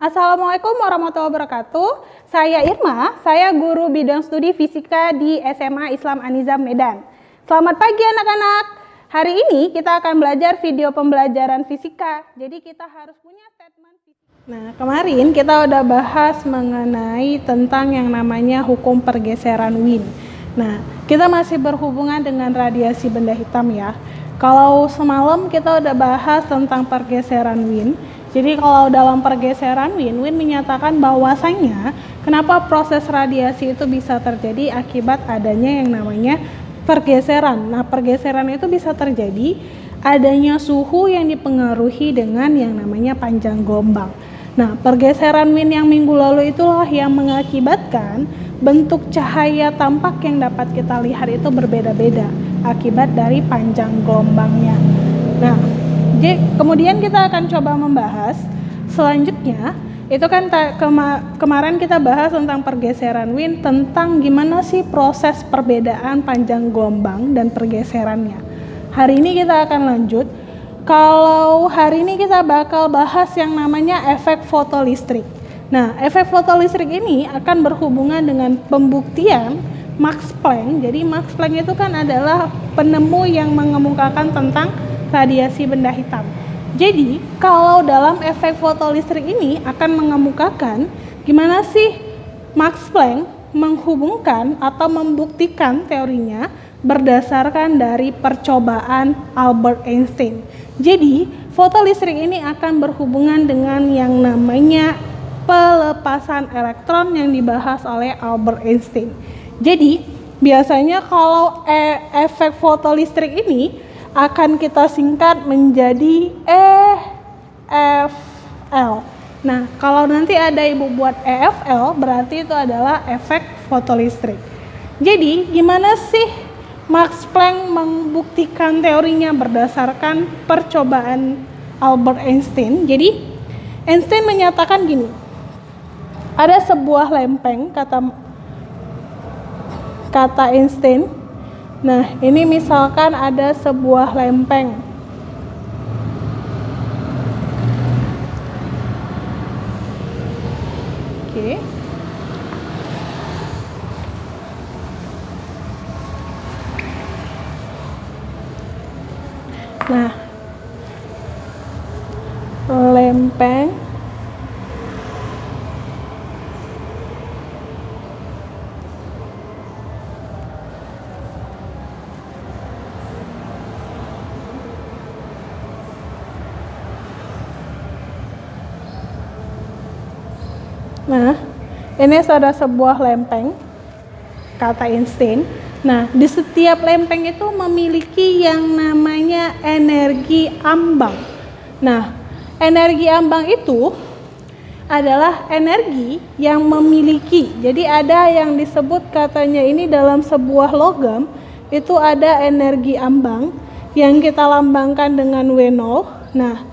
Assalamualaikum warahmatullahi wabarakatuh. Saya Irma, saya guru bidang studi fisika di SMA Islam An-Nizam Medan. Selamat pagi anak-anak. Hari ini kita akan belajar video pembelajaran fisika. Jadi kita harus punya statement fisika. Nah, kemarin kita udah bahas mengenai tentang yang namanya hukum pergeseran Wien. Nah, kita masih berhubungan dengan radiasi benda hitam ya. Kalau semalam kita udah bahas tentang pergeseran Wien. Jadi kalau dalam pergeseran Wien menyatakan bahwasanya kenapa proses radiasi itu bisa terjadi akibat adanya yang namanya pergeseran. Nah, pergeseran itu bisa terjadi adanya suhu yang dipengaruhi dengan yang namanya panjang gelombang. Nah, pergeseran Wien yang minggu lalu itulah yang mengakibatkan bentuk cahaya tampak yang dapat kita lihat itu berbeda-beda akibat dari panjang gelombangnya. Nah, kemudian kita akan coba membahas selanjutnya, itu kan kemarin kita bahas tentang pergeseran Wien, tentang gimana sih proses perbedaan panjang gelombang dan pergeserannya. Hari ini kita akan lanjut. Kalau hari ini kita bakal bahas yang namanya efek fotolistrik. Nah, efek fotolistrik ini akan berhubungan dengan pembuktian Max Planck. Jadi Max Planck itu kan adalah penemu yang mengemukakan tentang radiasi benda hitam. Jadi, kalau dalam efek fotolistrik ini akan mengemukakan gimana sih Max Planck menghubungkan atau membuktikan teorinya berdasarkan dari percobaan Albert Einstein. Jadi, fotolistrik ini akan berhubungan dengan yang namanya pelepasan elektron yang dibahas oleh Albert Einstein. Jadi, biasanya kalau efek fotolistrik ini akan kita singkat menjadi EFL. Nah, kalau nanti ada ibu buat EFL, berarti itu adalah efek fotolistrik. Jadi, gimana sih Max Planck membuktikan teorinya berdasarkan percobaan Albert Einstein? Jadi, Einstein menyatakan gini, ada sebuah lempeng, kata Einstein. Nah, ini misalkan ada sebuah lempeng. Oke. Nah, lempeng Nah, ini ada sebuah lempeng, kata Einstein. Nah, di setiap lempeng itu memiliki yang namanya energi ambang. Nah, energi ambang itu adalah energi yang memiliki. Jadi ada yang disebut katanya ini dalam sebuah logam, itu ada energi ambang yang kita lambangkan dengan W0. Nah,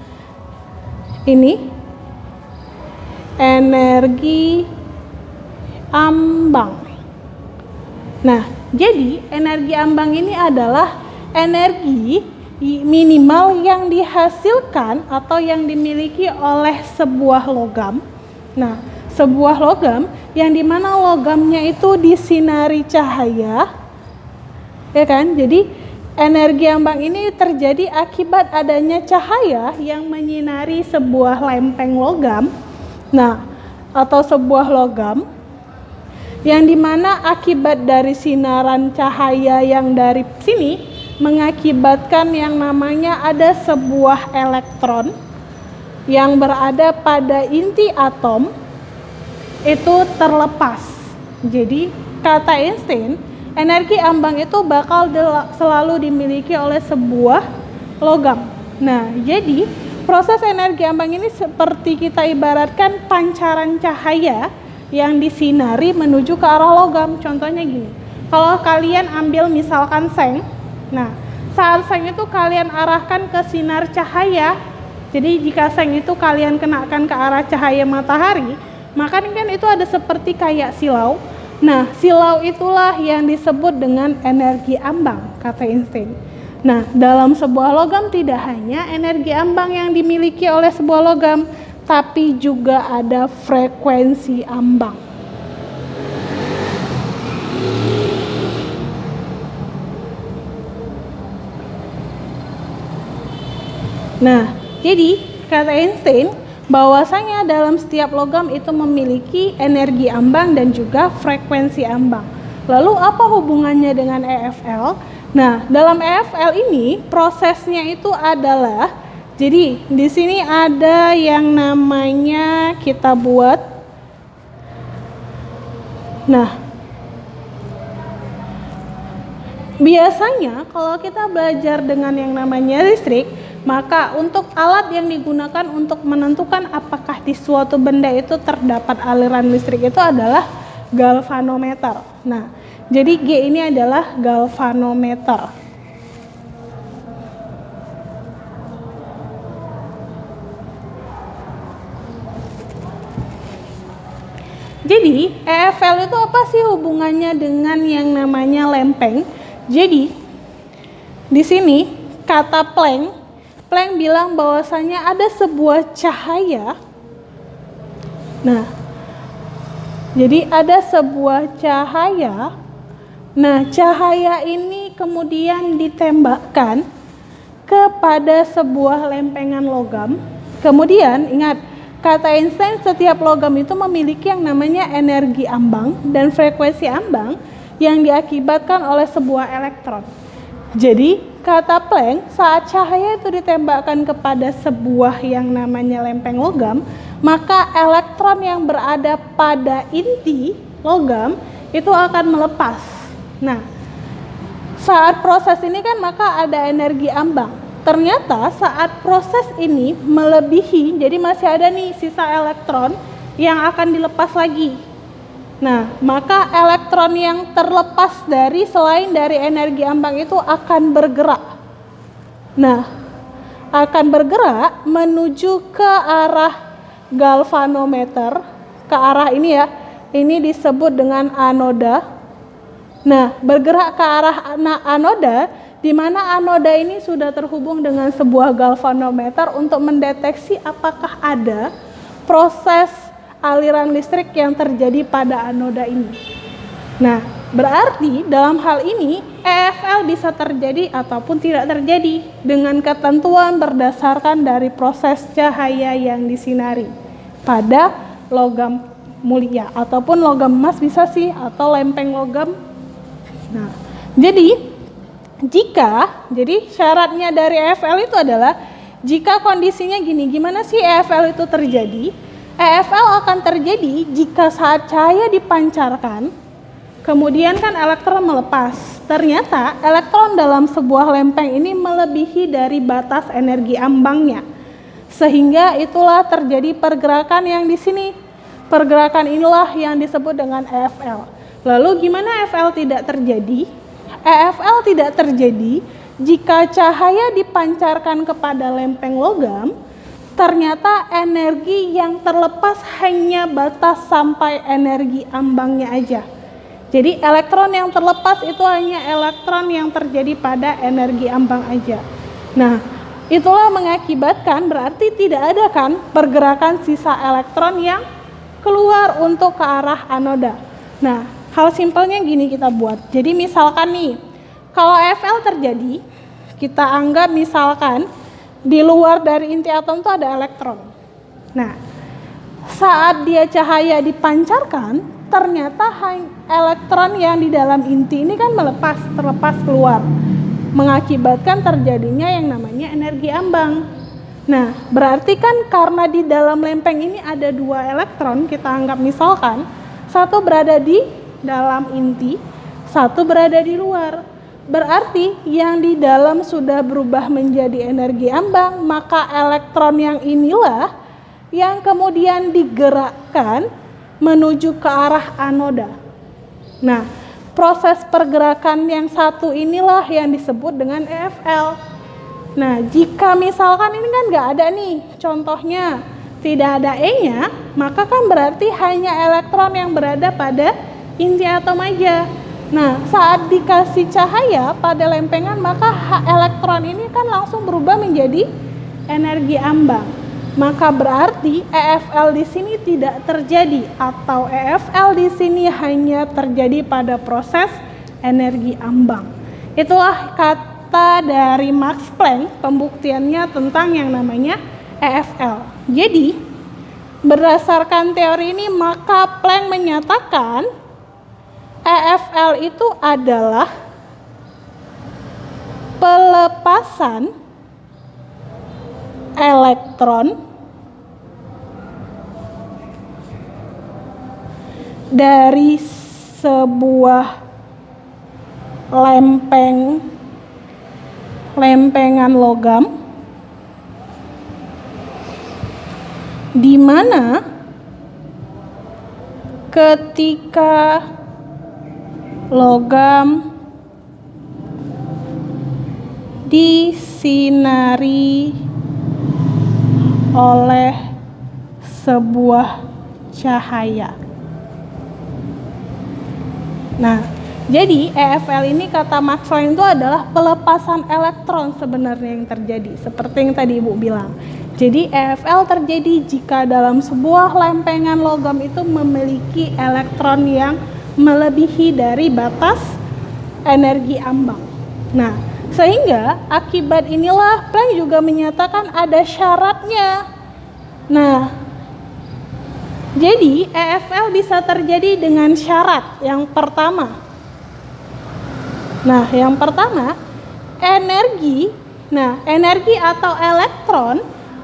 ini energi ambang. Nah, jadi energi ambang ini adalah energi minimal yang dihasilkan atau yang dimiliki oleh sebuah logam. Nah, sebuah logam yang dimana logamnya itu disinari cahaya, ya kan? Jadi energi ambang ini terjadi akibat adanya cahaya yang menyinari sebuah lempeng logam. Nah, atau sebuah logam yang dimana akibat dari sinaran cahaya yang dari sini mengakibatkan yang namanya ada sebuah elektron yang berada pada inti atom itu terlepas. Jadi, kata Einstein, energi ambang itu bakal selalu dimiliki oleh sebuah logam. Nah, jadi proses energi ambang ini seperti kita ibaratkan pancaran cahaya yang disinari menuju ke arah logam. Contohnya gini, kalau kalian ambil misalkan seng, nah saat seng itu kalian arahkan ke sinar cahaya, jadi jika seng itu kalian kenakan ke arah cahaya matahari, maka kan itu ada seperti kayak silau. Nah, silau itulah yang disebut dengan energi ambang, kata Einstein. Nah, dalam sebuah logam tidak hanya energi ambang yang dimiliki oleh sebuah logam, tapi juga ada frekuensi ambang. Nah, jadi kata Einstein bahwasanya dalam setiap logam itu memiliki energi ambang dan juga frekuensi ambang. Lalu apa hubungannya dengan EFL? Nah, dalam EFL ini prosesnya itu adalah, jadi di sini ada yang namanya kita buat. Nah, biasanya kalau kita belajar dengan yang namanya listrik, maka untuk alat yang digunakan untuk menentukan apakah di suatu benda itu terdapat aliran listrik itu adalah galvanometer. Nah, jadi G ini adalah galvanometer. Jadi, EFL itu apa sih hubungannya dengan yang namanya lempeng? Jadi, di sini kata Planck bilang bahwasanya ada sebuah cahaya. Nah, jadi ada sebuah cahaya. Nah, cahaya ini kemudian ditembakkan kepada sebuah lempengan logam. Kemudian ingat, kata Einstein setiap logam itu memiliki yang namanya energi ambang dan frekuensi ambang yang diakibatkan oleh sebuah elektron. Jadi, kata Planck, saat cahaya itu ditembakkan kepada sebuah yang namanya lempeng logam, maka elektron yang berada pada inti logam itu akan melepas. Nah, saat proses ini kan maka ada energi ambang. Ternyata saat proses ini melebihi, jadi masih ada nih sisa elektron yang akan dilepas lagi. Nah, maka elektron yang terlepas dari selain dari energi ambang itu akan bergerak. Nah, akan bergerak menuju ke arah galvanometer, ke arah ini ya. Ini disebut dengan anoda. Nah, bergerak ke arah anoda, di mana anoda ini sudah terhubung dengan sebuah galvanometer untuk mendeteksi apakah ada proses aliran listrik yang terjadi pada anoda ini. Nah, berarti dalam hal ini EFL bisa terjadi ataupun tidak terjadi dengan ketentuan berdasarkan dari proses cahaya yang disinari pada logam mulia ataupun logam emas bisa sih, atau lempeng logam. Nah, jadi syaratnya dari EFL itu adalah jika kondisinya gini, gimana sih EFL itu terjadi? EFL akan terjadi jika saat cahaya dipancarkan, kemudian kan elektron melepas. Ternyata elektron dalam sebuah lempeng ini melebihi dari batas energi ambangnya. Sehingga itulah terjadi pergerakan yang di sini. Pergerakan inilah yang disebut dengan EFL. Lalu gimana EFL tidak terjadi? EFL tidak terjadi jika cahaya dipancarkan kepada lempeng logam, ternyata energi yang terlepas hanya batas sampai energi ambangnya aja. Jadi elektron yang terlepas itu hanya elektron yang terjadi pada energi ambang aja. Nah, itulah mengakibatkan berarti tidak ada kan pergerakan sisa elektron yang keluar untuk ke arah anoda. Nah, hal simpelnya gini kita buat. Jadi misalkan nih, kalau EFL terjadi, kita anggap misalkan di luar dari inti atom itu ada elektron. Nah, saat dia cahaya dipancarkan, ternyata elektron yang di dalam inti ini kan terlepas keluar, mengakibatkan terjadinya yang namanya energi ambang. Nah, berarti kan karena di dalam lempeng ini ada dua elektron, kita anggap misalkan satu berada di dalam inti, satu berada di luar. Berarti yang di dalam sudah berubah menjadi energi ambang, maka elektron yang inilah yang kemudian digerakkan menuju ke arah anoda. Nah, proses pergerakan yang satu inilah yang disebut dengan EFL. Nah, jika misalkan ini kan nggak ada nih, contohnya tidak ada E-nya, maka kan berarti hanya elektron yang berada pada inti atom aja. Nah, saat dikasih cahaya pada lempengan, maka elektron ini kan langsung berubah menjadi energi ambang. maka berarti EFL di sini tidak terjadi, atau EFL di sini hanya terjadi pada proses energi ambang. Itulah kata dari Max Planck pembuktiannya tentang yang namanya EFL. Jadi berdasarkan teori ini, maka Planck menyatakan EFL itu adalah pelepasan elektron dari sebuah lempengan logam, di mana ketika logam disinari oleh sebuah cahaya. Nah, jadi EFL ini kata Max Planck itu adalah pelepasan elektron sebenarnya yang terjadi, seperti yang tadi Ibu bilang. Jadi EFL terjadi jika dalam sebuah lempengan logam itu memiliki elektron yang melebihi dari batas energi ambang. Nah, sehingga akibat inilah Planck juga menyatakan ada syaratnya. Nah, jadi EFL bisa terjadi dengan syarat yang pertama. Nah, yang pertama, energi atau elektron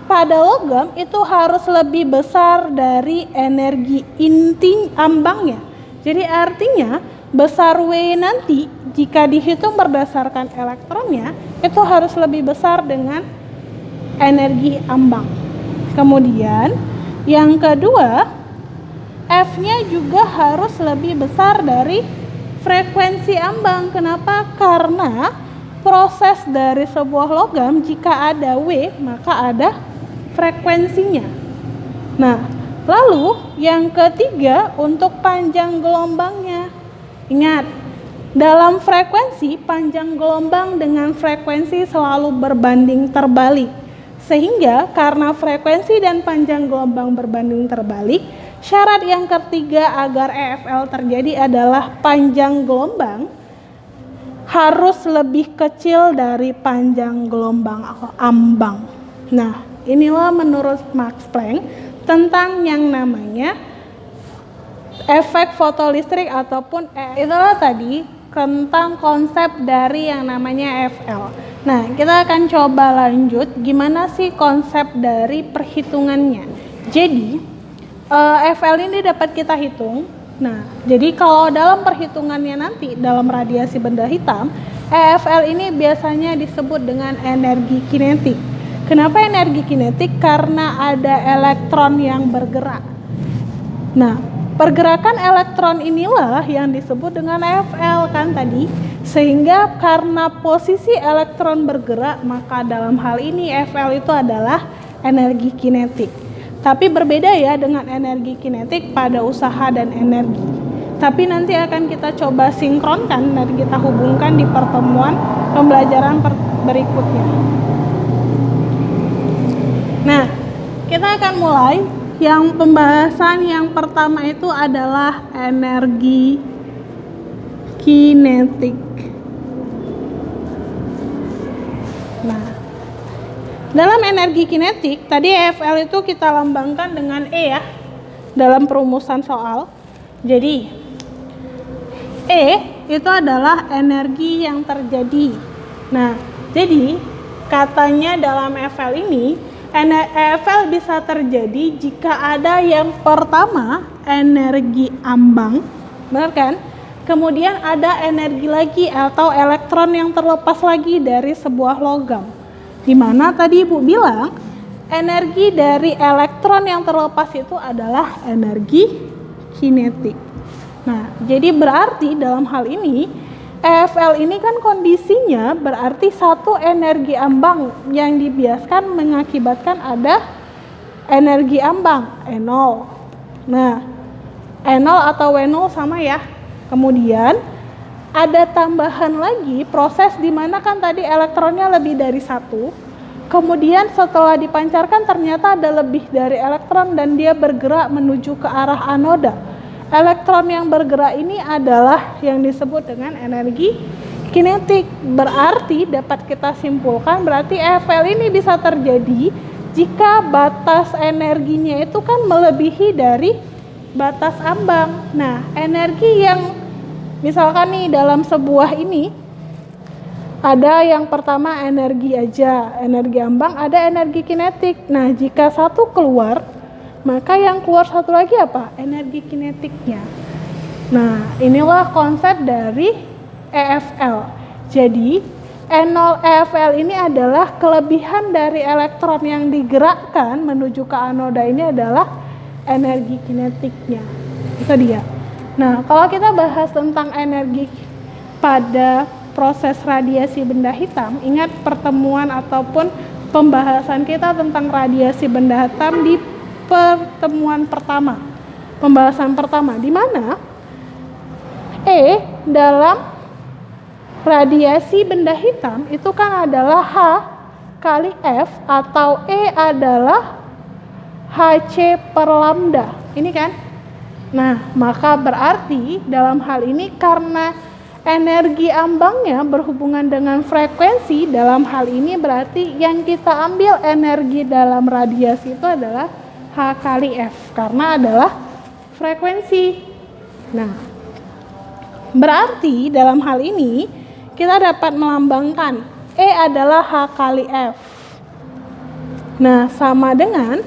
pada logam itu harus lebih besar dari energi inti ambangnya. Jadi artinya besar W nanti jika dihitung berdasarkan elektronnya itu harus lebih besar dengan energi ambang. Kemudian yang kedua, F-nya juga harus lebih besar dari frekuensi ambang. Kenapa? Karena proses dari sebuah logam jika ada W maka ada frekuensinya. Nah, lalu yang ketiga untuk panjang gelombangnya. Ingat, dalam frekuensi panjang gelombang dengan frekuensi selalu berbanding terbalik. Sehingga karena frekuensi dan panjang gelombang berbanding terbalik, syarat yang ketiga agar EFL terjadi adalah panjang gelombang harus lebih kecil dari panjang gelombang ambang. Nah, inilah menurut Max Planck tentang yang namanya efek fotolistrik ataupun itulah tadi tentang konsep dari yang namanya EFL. Nah, kita akan coba lanjut gimana sih konsep dari perhitungannya. Jadi, EFL ini dapat kita hitung. Nah, jadi kalau dalam perhitungannya nanti dalam radiasi benda hitam, EFL ini biasanya disebut dengan energi kinetik. Kenapa energi kinetik? Karena ada elektron yang bergerak. Nah, pergerakan elektron inilah yang disebut dengan EFL kan tadi. Sehingga karena posisi elektron bergerak, maka dalam hal ini EFL itu adalah energi kinetik. Tapi berbeda ya dengan energi kinetik pada usaha dan energi. Tapi nanti akan kita coba sinkronkan dan kita hubungkan di pertemuan pembelajaran berikutnya. Nah, kita akan mulai. Yang pembahasan yang pertama itu adalah energi kinetik. Nah, dalam energi kinetik, tadi EFL itu kita lambangkan dengan E ya, dalam perumusan soal. Jadi, E itu adalah energi yang terjadi. Nah, jadi katanya dalam EFL ini, EFL bisa terjadi jika ada yang pertama energi ambang, benar kan? Kemudian ada energi lagi atau elektron yang terlepas lagi dari sebuah logam. Di mana tadi Ibu bilang energi dari elektron yang terlepas itu adalah energi kinetik. Nah, jadi berarti dalam hal ini EFL ini kan kondisinya berarti satu energi ambang yang dibiaskan mengakibatkan ada energi ambang E0. Nah, E0 atau W0 sama ya. Kemudian ada tambahan lagi proses di mana kan tadi elektronnya lebih dari satu. Kemudian setelah dipancarkan ternyata ada lebih dari elektron dan dia bergerak menuju ke arah anoda. Elektron yang bergerak ini adalah yang disebut dengan energi kinetik. Berarti dapat kita simpulkan berarti EFL ini bisa terjadi jika batas energinya itu kan melebihi dari batas ambang. Nah, energi yang misalkan nih dalam sebuah ini ada yang pertama energi aja, energi ambang, ada energi kinetik. Nah, jika satu keluar, maka yang keluar satu lagi apa? Energi kinetiknya. Nah, inilah konsep dari EFL. Jadi, E0 EFL ini adalah kelebihan dari elektron yang digerakkan menuju ke anoda ini adalah energi kinetiknya. Itu dia. Nah, kalau kita bahas tentang energi pada proses radiasi benda hitam, ingat pertemuan ataupun pembahasan kita tentang radiasi benda hitam di pertemuan pertama, pembahasan pertama, di mana E dalam radiasi benda hitam itu kan adalah H kali F atau E adalah Hc per lambda, ini kan. Nah, maka berarti dalam hal ini karena energi ambangnya berhubungan dengan frekuensi, dalam hal ini berarti yang kita ambil energi dalam radiasi itu adalah H kali F karena adalah frekuensi. Nah, berarti dalam hal ini kita dapat melambangkan E adalah H kali F. Nah, sama dengan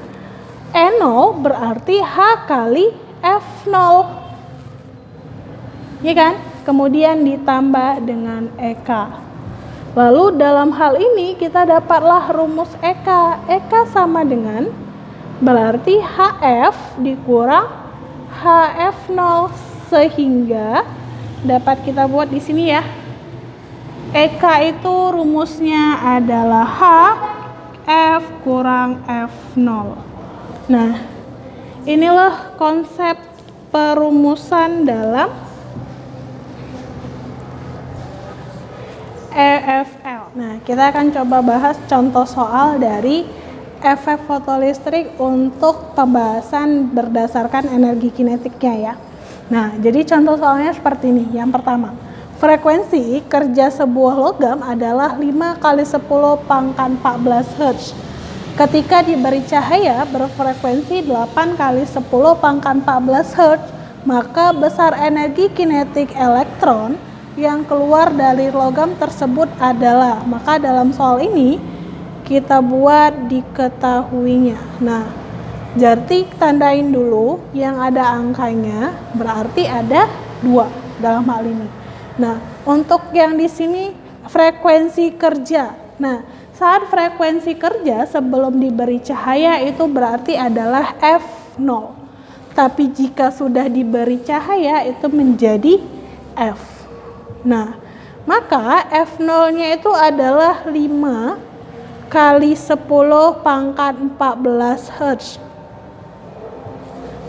E0 berarti H kali F0. Ya kan? Kemudian ditambah dengan EK. Lalu dalam hal ini kita dapatlah rumus EK. EK sama dengan berarti HF dikurang HF0 sehingga dapat kita buat di sini ya. EK itu rumusnya adalah H F kurang F0. Nah, inilah konsep perumusan dalam EFL. Nah, kita akan coba bahas contoh soal dari efek fotolistrik untuk pembahasan berdasarkan energi kinetiknya ya. Nah, jadi contoh soalnya seperti ini. Yang pertama, frekuensi kerja sebuah logam adalah 5 kali 10 pangkat 14 Hz. Ketika diberi cahaya berfrekuensi 8 kali 10 pangkat 14 Hz, maka besar energi kinetik elektron yang keluar dari logam tersebut adalah, maka dalam soal ini kita buat diketahuinya. Nah, jadi tandain dulu yang ada angkanya, berarti ada 2 dalam hal ini. Nah, untuk yang di sini frekuensi kerja. Nah, saat frekuensi kerja sebelum diberi cahaya itu berarti adalah F0. Tapi jika sudah diberi cahaya itu menjadi F. Nah, maka F0-nya itu adalah 5 kali 10 pangkat 14 Hz.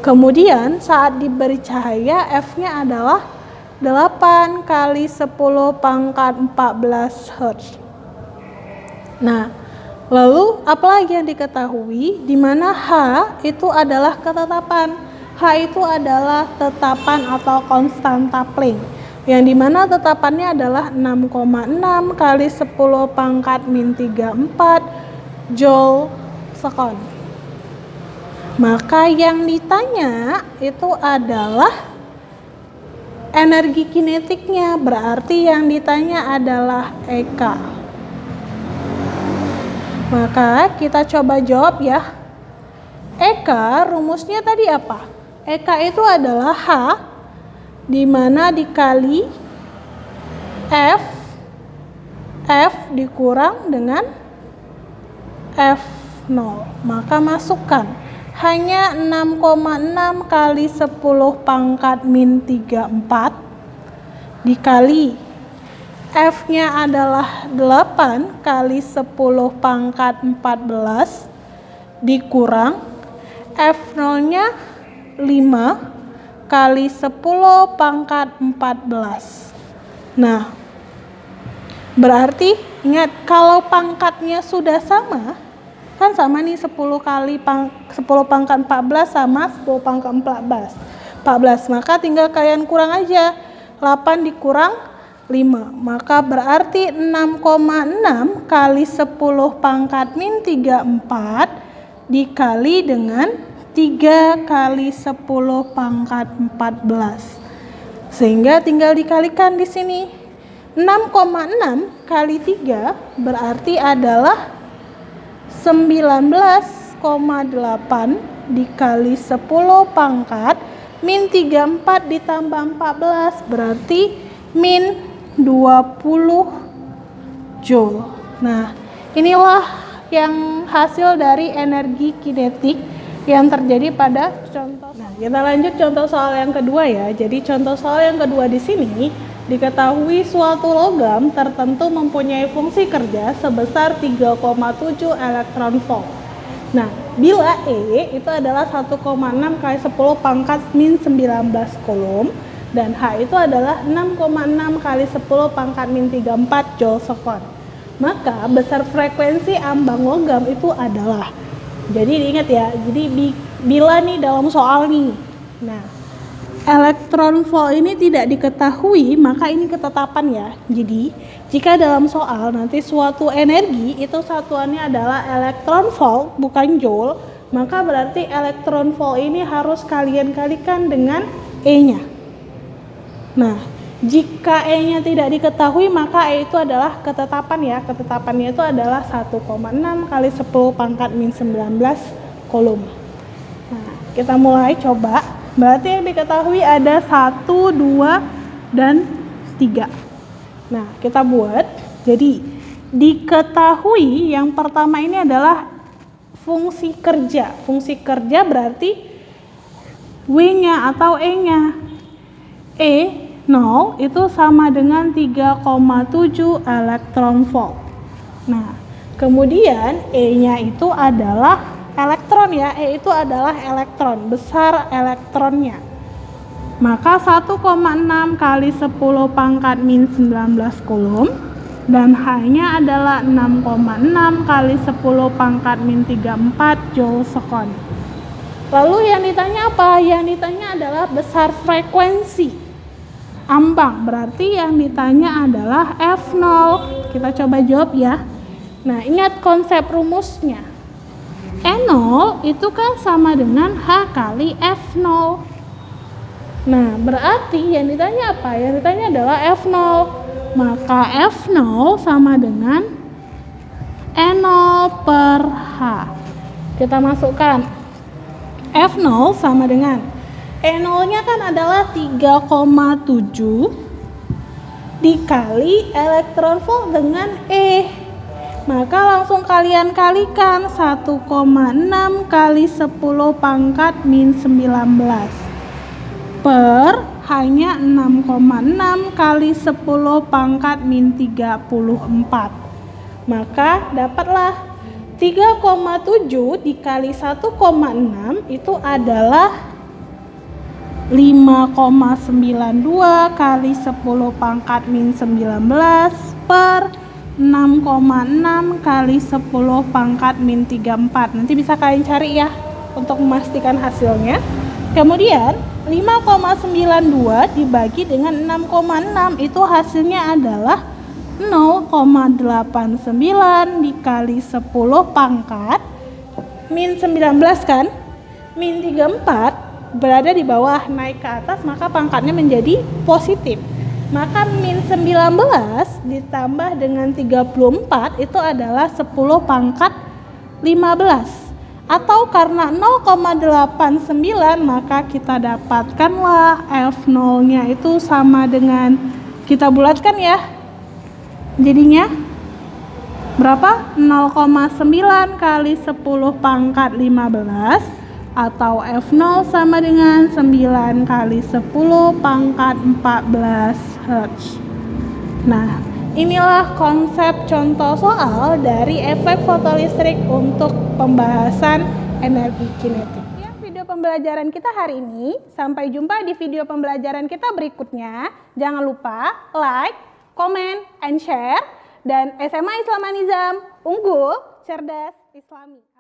Kemudian saat diberi cahaya F-nya adalah 8 kali 10 pangkat 14 Hz. Nah, lalu apalagi yang diketahui di mana H itu adalah ketetapan. H itu adalah tetapan atau konstanta Planck. Yang dimana tetapannya adalah 6,6 kali 10 pangkat min 34 Joule sekon. Maka yang ditanya itu adalah energi kinetiknya, berarti yang ditanya adalah EK. Maka kita coba jawab ya. EK rumusnya tadi apa? EK itu adalah H di mana dikali F dikurang dengan F0. Maka masukkan hanya 6,6 kali 10 pangkat min 34 dikali F-nya adalah 8 kali 10 pangkat 14 dikurang F0-nya 5 kali 10 pangkat 14. Nah, berarti Ingat, kalau pangkatnya sudah sama, kan sama nih 10 kali 10 pangkat 14 sama 10 pangkat 14. Maka tinggal kalian kurang aja. 8 dikurang 5. Maka berarti 6,6 kali 10 pangkat min 34 dikali dengan 3 kali 10 pangkat 14. Sehingga tinggal dikalikan di sini. 6,6 kali 3 berarti adalah 19,8 dikali 10 pangkat min 34 ditambah 14 berarti min 20 Joule. Nah, inilah yang hasil dari energi kinetik yang terjadi pada contoh. Nah, kita lanjut contoh soal yang kedua ya. Jadi contoh soal yang kedua di sini diketahui suatu logam tertentu mempunyai fungsi kerja sebesar 3,7 elektron volt. Nah, bila E itu adalah 1,6 kali 10 pangkat min 19 coulomb dan H itu adalah 6,6 kali 10 pangkat min 34 joule second. Maka besar frekuensi ambang logam itu adalah, jadi diingat ya, jadi bila nih dalam soal nih, nah elektron volt ini tidak diketahui, maka ini ketetapan ya. Jadi, jika dalam soal nanti suatu energi itu satuannya adalah elektron volt, bukan joule, maka berarti elektron volt ini harus kalian kalikan dengan E-nya. Nah, jika E-nya tidak diketahui, maka E itu adalah ketetapan ya. Ketetapannya itu adalah 1,6 kali 10 pangkat min 19 coulomb. Nah, kita mulai coba. Berarti yang diketahui ada 1, 2, dan 3. Nah, kita buat. Jadi, diketahui yang pertama ini adalah fungsi kerja. Fungsi kerja berarti W-nya atau E-nya. E0 itu sama dengan 3,7 elektron volt. Nah, kemudian E-nya itu adalah elektron ya, E itu adalah elektron, besar elektronnya. Maka 1,6 kali 10 pangkat min 19 coulomb dan H-nya adalah 6,6 kali 10 pangkat min 34 joule second. Lalu yang ditanya apa? Yang ditanya adalah besar frekuensi ambang, berarti yang ditanya adalah F0. Kita coba jawab ya. Nah, ingat konsep rumusnya. E0 itu kan sama dengan H kali F0. Nah, berarti yang ditanya apa? Yang ditanya adalah F0. Maka F0 sama dengan E0 per H. Kita masukkan. F0 sama dengan E0-nya kan adalah 3,7 dikali elektron volt dengan E. Maka langsung kalian kalikan 1,6 kali 10 pangkat min 19 per hanya 6,6 kali 10 pangkat min 34. Maka dapatlah 3,7 dikali 1,6 itu adalah 5,92 kali 10 pangkat min 19 per 6,6 kali 10 pangkat min 34. Nanti bisa kalian cari ya untuk memastikan hasilnya. Kemudian 5,92 dibagi dengan 6,6 itu hasilnya adalah 0,89 dikali 10 pangkat min 19 kan, min 34 berada di bawah, naik ke atas maka pangkatnya menjadi positif. Maka min 19 ditambah dengan 34 itu adalah 10 pangkat 15. Atau karena 0,89 maka kita dapatkanlah F0-nya itu sama dengan, kita bulatkan ya. Jadinya berapa? 0,9 kali 10 pangkat 15 atau F0 sama dengan 9 kali 10 pangkat 14 Hz. Nah, inilah konsep contoh soal dari efek fotolistrik untuk pembahasan energi kinetik. Ya, video pembelajaran kita hari ini. Sampai jumpa di video pembelajaran kita berikutnya. Jangan lupa like, comment, and share. dan SMA Islam Anizam unggul, cerdas, Islami.